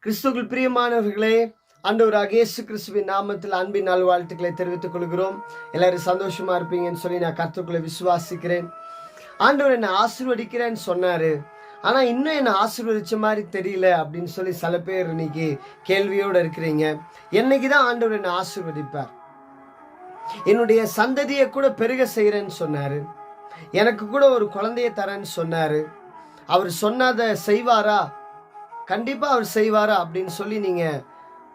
கிறிஸ்துவுக்குள் பிரியமானவர்களே, ஆண்டவராகிய இயேசு கிறிஸ்துவின் நாமத்தில் அன்பின் நல்வாழ்த்துக்களை தெரிவித்துக் கொள்கிறோம். எல்லாரும் சந்தோஷமா இருப்பீங்கன்னு சொல்லி நான் கர்த்தருக்குள்ள விசுவாசிக்கிறேன். ஆண்டவர் என்னை ஆசீர்வதிக்கிறேன்னு சொன்னாரு, ஆனா இன்னும் என்னை ஆசீர்வதிச்ச மாதிரி தெரியல அப்படின்னு சொல்லி சில பேர் இன்னைக்கு கேள்வியோட இருக்கிறீங்க. என்னைக்குதான் ஆண்டவர் என்னை ஆசீர்வதிப்பார்? என்னுடைய சந்ததியை கூட பெருக செய்யறேன்னு சொன்னாரு. எனக்கு கூட ஒரு குழந்தைய தரேன்னு சொன்னாரு. அவர் சொன்னதை செய்வாரா? கண்டிப்பா அவர் செய்வாரா அப்படின்னு சொல்லி நீங்க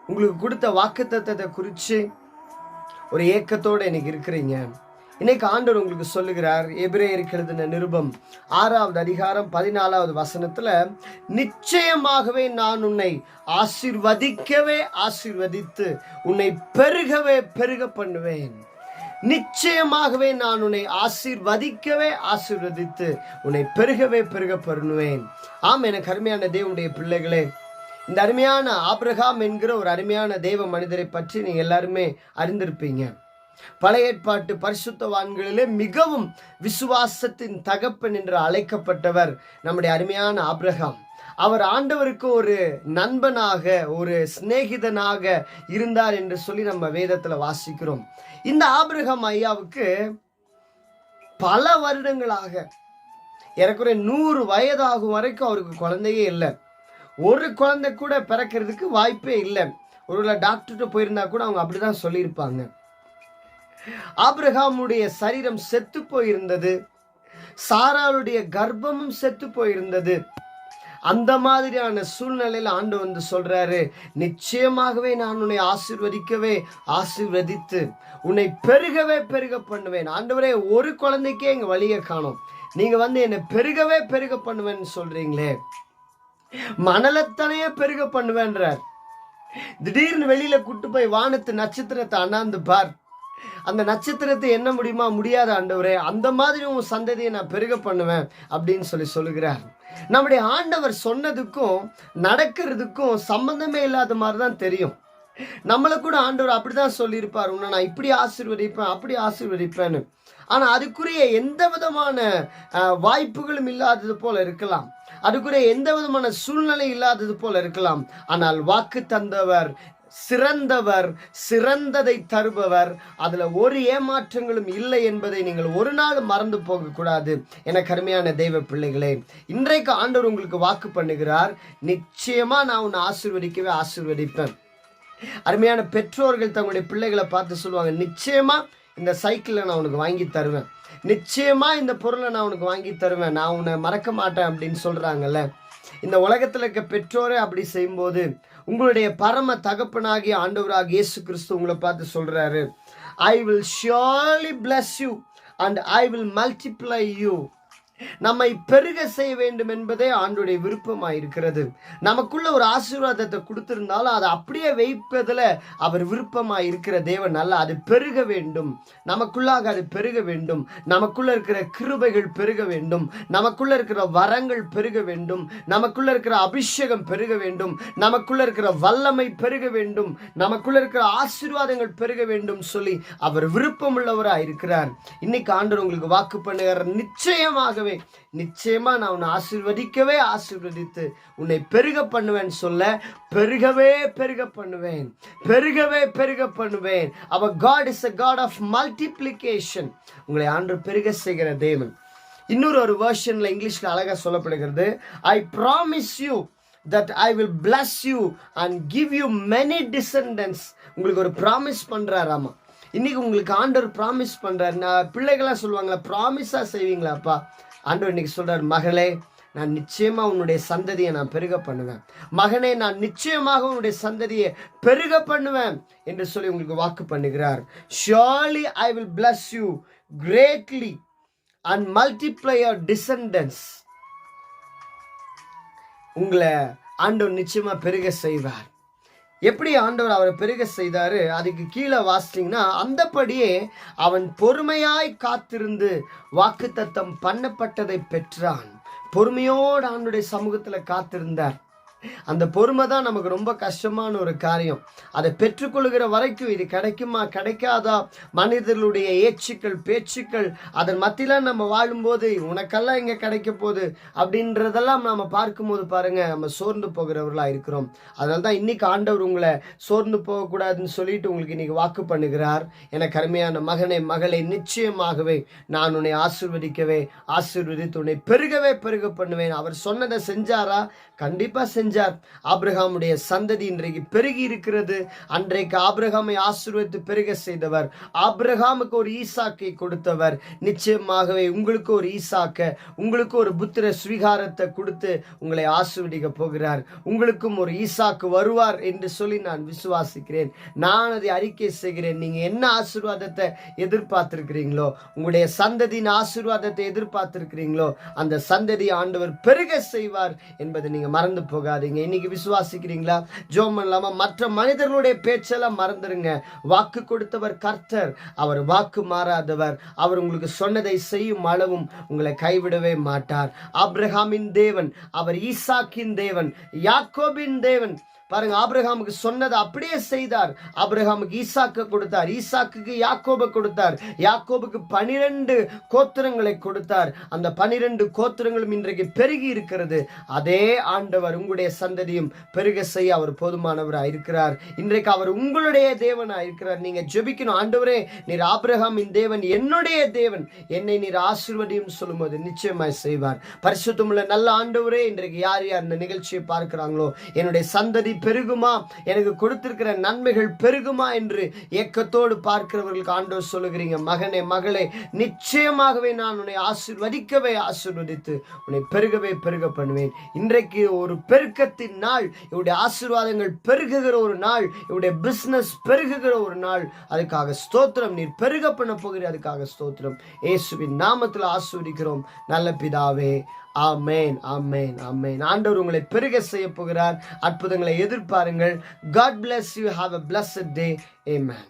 உங்களுக்கு கொடுத்த வாக்குத்தத்தத்தை குறித்து ஒரு ஏக்கத்தோடு இன்னைக்கு இருக்கிறீங்க. இன்னைக்கு ஆண்டவர் உங்களுக்கு சொல்லுகிறார். எபிரேயருக்கு எழுதின நிருபம் 6வது அதிகாரம் 14வது வசனத்துல, நிச்சயமாகவே நான் உன்னை ஆசீர்வதிக்கவே ஆசீர்வதித்து உன்னை பெருகவே பெருக பண்ணுவேன். நிச்சயமாகவே நான் உன்னை ஆசீர்வதிக்கவே ஆசீர்வதித்து உன்னை பெருகவே பெருக பண்ணுவேன். ஆம், எனக்கு அருமையான தேவனுடைய பிள்ளைகளே, இந்த அருமையான ஆபிரகாம் என்கிற ஒரு அருமையான தேவ மனிதரை பற்றி நீங்க எல்லாருமே அறிந்திருப்பீங்க. பழைய ஏற்பாட்டு பரிசுத்தவான்களிலே மிகவும் விசுவாசத்தின் தகப்பன் என்று அழைக்கப்பட்டவர் நம்முடைய அருமையான ஆபிரகாம். அவர் ஆண்டவருக்கு ஒரு நண்பனாக, ஒரு சிநேகிதனாக இருந்தார் என்று சொல்லி நம்ம வேதத்துல வாசிக்கிறோம். இந்த ஆபிரகாம் ஐயாவுக்கு பல வருடங்களாக, ஏறக்குறைய 100 வயதாகும் வரைக்கும் அவருக்கு குழந்தையே இல்லை. ஒரு குழந்தை கூட பிறக்கிறதுக்கு வாய்ப்பே இல்லை. ஒருவேளை டாக்டர்கிட்ட போயிருந்தா கூட அவங்க அப்படிதான் சொல்லியிருப்பாங்க. ஆபிரகாமுடைய சரீரம் செத்து போயிருந்தது. சாராளுடைய கர்ப்பமும் செத்து போயிருந்தது. அந்த மாதிரியான சூழ்நிலையில் ஆண்டு வந்து சொல்றாரு, நிச்சயமாகவே நான் உன்னை ஆசீர்வதிக்கவே ஆசீர்வதித்து உன்னை பெருகவே பெருக பண்ணுவேன். ஆண்டவரே, ஒரு குழந்தைக்கே எங்க வழியை காணோம், நீங்க வந்து என்னை பெருகவே பெருக பண்ணுவேன்னு சொல்றீங்களே, மணலத்தனையே பெருக பண்ணுவேன்றார். திடீர்னு வெளியில கூட்டு போய் வானத்து நட்சத்திரத்தை அண்ணாந்து பார், அந்த நட்சத்திரத்தை என்ன முடியுமா? முடியாத ஆண்டவரே, அந்த மாதிரி உன் சந்ததியை நான் பெருக பண்ணுவேன் அப்படின்னு சொல்லி சொல்லுகிறார். நம்முடைய ஆண்டவர் சொன்னதுக்கும் நடக்கிறதுக்கும் சம்பந்தமே இல்லாத மாதிரி தான் தெரியும். நம்மளை கூட ஆண்டவர் அப்படிதான் சொல்லியிருப்பார், உன்னை நான் இப்படி ஆசீர்வதிப்பேன் அப்படி ஆசீர்வதிப்பேன்னு. ஆனா அதுக்குரிய எந்த விதமான வாய்ப்புகளும் இல்லாதது போல இருக்கலாம், அதுக்குரிய எந்த விதமான சூழ்நிலை இல்லாதது போல இருக்கலாம். ஆனால் வாக்கு தந்தவர் சிறந்தவர், சிறந்ததை தருபவர், அதுல ஒரு ஏமாற்றங்களும் இல்லை என்பதை நீங்கள் ஒரு நாள் மறந்து போக கூடாது. எனக்கு அருமையான தெய்வ பிள்ளைகளே, இன்றைக்கு ஆண்டவர் உங்களுக்கு வாக்கு பண்ணுகிறார், நிச்சயமா நான் உன்னை ஆசீர்வதிக்கவே ஆசீர்வதிப்பேன். அருமையான பெற்றோர்கள் தங்களுடைய பிள்ளைகளை பார்த்து சொல்லுவாங்க, நிச்சயமா இந்த சைக்கிளை நான் உனக்கு வாங்கி தருவேன், நிச்சயமா இந்த பொருளை நான் உனக்கு வாங்கி தருவேன், நான் உன்னை மறக்க மாட்டேன் அப்படின்னு சொல்றாங்கல்ல. இந்த உலகத்துல இருக்க பெற்றோரே அப்படி செய்யும்போது, உங்களுடைய பரம தகப்பனாகிய ஆண்டவராகிய இயேசு கிறிஸ்து உங்களை பார்த்து சொல்றாரு, I will surely bless you and I will multiply you. நம்மை பெருக செய்ய வேண்டும் என்பதே ஆண்டவருடைய விருப்பமாயிருக்கிறது. நமக்குள்ள ஒரு ஆசீர்வாதத்தை கொடுத்திருந்தாலும் அதை அப்படியே வைப்பதில் அவர் விருப்பமாயிருக்கிற தேவன் அல்ல. அது பெருக வேண்டும், நமக்குள்ளாக அது பெருக வேண்டும், நமக்குள்ள இருக்கிற கிருபைகள் பெருக வேண்டும், நமக்குள்ள இருக்கிற வரங்கள் பெருக வேண்டும், நமக்குள்ள இருக்கிற அபிஷேகம் பெருக வேண்டும், நமக்குள்ள இருக்கிற வல்லமை பெருக வேண்டும், நமக்குள்ள இருக்கிற ஆசீர்வாதங்கள் பெருக வேண்டும் சொல்லி அவர் விருப்பம் உள்ளவராயிருக்கிறார். இன்னைக்கு ஆண்டவர் உங்களுக்கு வாக்கு பண்ணுகிறார், நிச்சயமா நான் உன்னை ஆசீர்வதிக்கவே ஆசீர்வதித்து உன்னை பெருக பண்ணுவேன் சொல்ல, பெருகவே பெருக பண்ணுவேன், பெருகவே பெருக பண்ணுவேன். Our God is a God of multiplication. உங்களை ஆண்டவர் பெருக செய்கிற தேவன். இன்னொரு ஒரு வெர்ஷன்ல இங்கிலீஷ்ல அழகா சொல்லப்படுகிறது, I promise you that I will bless you and give you many descendants. உங்களுக்கு ஒரு ப்ராமிஸ் பண்றாராமா. இன்னைக்கு உங்களுக்கு ஆண்டவர் ப்ராமிஸ் பண்றாரு. பிள்ளைகளா சொல்லுவாங்களா, ப்ராமிஸா செய்வீங்களாப்பா? ஆண்டவர் இன்னைக்கு சொல்றார், மகளே, நான் நிச்சயமா உன்னுடைய சந்ததியை நான் பெருக பண்ணுவேன், மகனே, நான் நிச்சயமாக உன்னுடைய சந்ததியை பெருக பண்ணுவேன் என்று சொல்லி உங்களுக்கு வாக்கு பண்ணுகிறார். Surely I will bless you greatly and multiply your descendants. உங்களை ஆண்டவர் நிச்சயமா பெருக செய்வார். எப்படி ஆண்டவர் அவரை பெருக செய்தாரு அதுக்கு கீழே வாசித்தீங்கன்னா, அந்தபடியே அவன் பொறுமையாய் காத்திருந்து வாக்குத்தத்தம் பண்ணப்பட்டதை பெற்றான். பொறுமையோடு ஆண்டவருடைய சமூகத்துல காத்திருந்தார். அந்த பொறுமை தான் நமக்கு ரொம்ப கஷ்டமான ஒரு காரியம். அதை பெற்றுக்கொள்கிற வரைக்கும் இது கிடைக்குமா கிடைக்காதா, மனிதர்களுடைய ஏச்சுக்கள் பேச்சுக்கள் அதன் மத்தியில நம்ம வாழும்போது உனக்கெல்லாம் இங்க கிடைக்க போகுது அப்படின்றதெல்லாம் நாம பார்க்கும்போது பாருங்க நம்ம சோர்ந்து போகிறவர்களா இருக்கிறோம். அதனால தான் இன்னைக்கு ஆண்டவர் உங்களை சோர்ந்து போகக்கூடாதுன்னு சொல்லிட்டு உங்களுக்கு இன்னைக்கு வாக்கு பண்ணுகிறார். எனக்கு அருமையான மகனே மகளே, நிச்சயமாகவே நான் உன்னை ஆசீர்வதிக்கவே ஆசீர்வதித்து உன்னை பெருகவே பெருக பண்ணுவேன். அவர் சொன்னதை செஞ்சாரா? கண்டிப்பா செஞ்சார். ஆபிரகாமுடைய சந்ததி இன்றைக்கு பெருகி இருக்கிறது. அன்றைக்கு ஆபிரகாமை ஆசீர்வதித்து பெருக செய்தவர், ஆபிரகாமுக்கு ஒரு ஈசாக்கை கொடுத்தவர், நிச்சயமாகவே உங்களுக்கு ஒரு ஈசாக்க, உங்களுக்கு ஒரு புத்திர ஸ்வீகாரத்தை கொடுத்து உங்களை ஆசீர்வதிக்க போகிறார். உங்களுக்கும் ஒரு ஈசாக்கு வருவார் என்று சொல்லி நான் விசுவாசிக்கிறேன். நான் அதை அறிக்கை செய்கிறேன். நீங்க என்ன ஆசீர்வாதத்தை எதிர்பார்த்திருக்கிறீங்களோ, உங்களுடைய சந்ததியின் ஆசீர்வாதத்தை எதிர்பார்த்திருக்கிறீங்களோ, அந்த சந்ததி ஆண்டவர் பெருக செய்வார் என்பதை நீங்க மறந்து போகாதீங்க. இன்னைக்கு விசுவாசிக்கிறீங்களா? ஜெபம் பண்ணலாமா? மற்ற மனிதர்களுடைய பேச்செல்லாம் மறந்துருங்க. வாக்கு கொடுத்தவர் கர்த்தர், அவர் வாக்கு மாறாதவர். அவர் உங்களுக்கு சொன்னதை செய்யும் அளவும் உங்களை கைவிடவே மாட்டார். ஆபிரகாமின் தேவன், அவர் ஈசாக்கின் தேவன், யாக்கோபின் தேவன். பாருங்க, ஆபிரகாமுக்கு சொன்னதை அப்படியே செய்தார். ஆபிரகாமுக்கு ஈசாக்க கொடுத்தார், ஈசாக்குக்கு யாக்கோபை கொடுத்தார், யாக்கோபுக்கு 12 கோத்திரங்களை கொடுத்தார். அந்த 12 கோத்திரங்களும் இன்றைக்கு பெருகி இருக்கிறது. அதே ஆண்டவர் உங்களுடைய சந்ததியும் பெருக செய்ய அவர் போதுமானவராக இருக்கிறார். இன்றைக்கு அவர் உங்களுடைய தேவனாக இருக்கிறார். நீங்க ஜெபிக்கணும், ஆண்டவரே நீர் ஆபிரகாமின் தேவன், என்னுடைய தேவன், என்னை நீர் ஆசீர்வதியும் சொல்லும்போது நிச்சயமாய் செய்வார். பரிசுத்தமுள்ள நல்ல ஆண்டவரே, இன்றைக்கு யார் யார் இந்த நிகழ்ச்சியை பார்க்கிறாங்களோ, என்னுடைய சந்ததி பெருகுமா, எனக்கு கொடுத்திருக்கிற நன்மைகள் பெருகுமா என்று ஏக்கத்தோடு பார்க்கிறவர்களுக்கு ஆண்டவர் சொல்லுகிறீங்க, மகனே மகளே, நிச்சயமாகவே நான் உன்னை ஆசீர்வதிக்கவே ஆசீர்வதித்து உன்னை பெருகவே பெருக பண்ணுவேன். இன்றைக்கு ஒரு பெருக்கத்தின் நாள், இவருடைய ஆசீர்வாதங்கள் பெருகுகிற ஒரு நாள், இவருடைய பிசினஸ் பெருகுகிற ஒரு நாள். அதுக்காக ஸ்தோத்திரம். நீர் பெருக பண்ண போகிறீர், அதுக்காக ஸ்தோத்திரம். இயேசுவின் நாமத்தில் ஆசீர்வதிக்கிறோம் நல்ல பிதாவே. ஆமென், ஆமென், ஆமென். ஆண்டவர் உங்களை பெருக செய்ய போகிறார். அற்புதங்களை எதிர்பாருங்கள். God bless you. Have a blessed day. Amen.